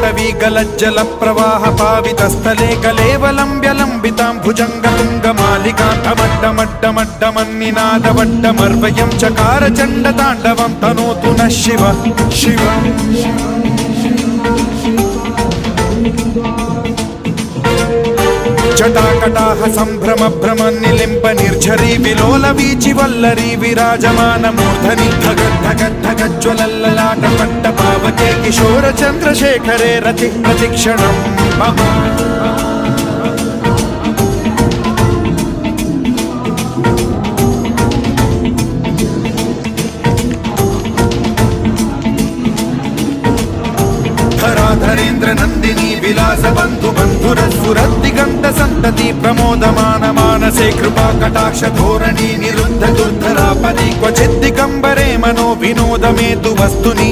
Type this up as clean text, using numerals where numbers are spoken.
पटवी गलज्जल प्रवाह पावित स्थले कलेवलम्ब्यलम्बितां भुजङ्गतुङ्गमालिकान्तमड्डमड्डमड्डमन्निनादवड्डमर्वयं चकार चण्डताण्डवं तनोतु नः शिव शिव जटाकटाह संभ्रम भ्रम निलिम्प निर्झरी विलोल वीचि वल्लरी विराजमान मूर्धनि धगद्धगद्धगज्ज्वलल्ललाट पट्ट पावके किशोर चन्द्रशेखरे रति प्रतिक्षणं मम धराधरेन्द्र नंदिनी विलास बंधु बंधुरसुरदिगंत संतति प्रमोदमान मानसे कृपा कटाक्ष धोरणी निरुद्ध दुर्धरापदि क्वचिद् दिगंबरे मनो विनोदमेतु वस्तुनि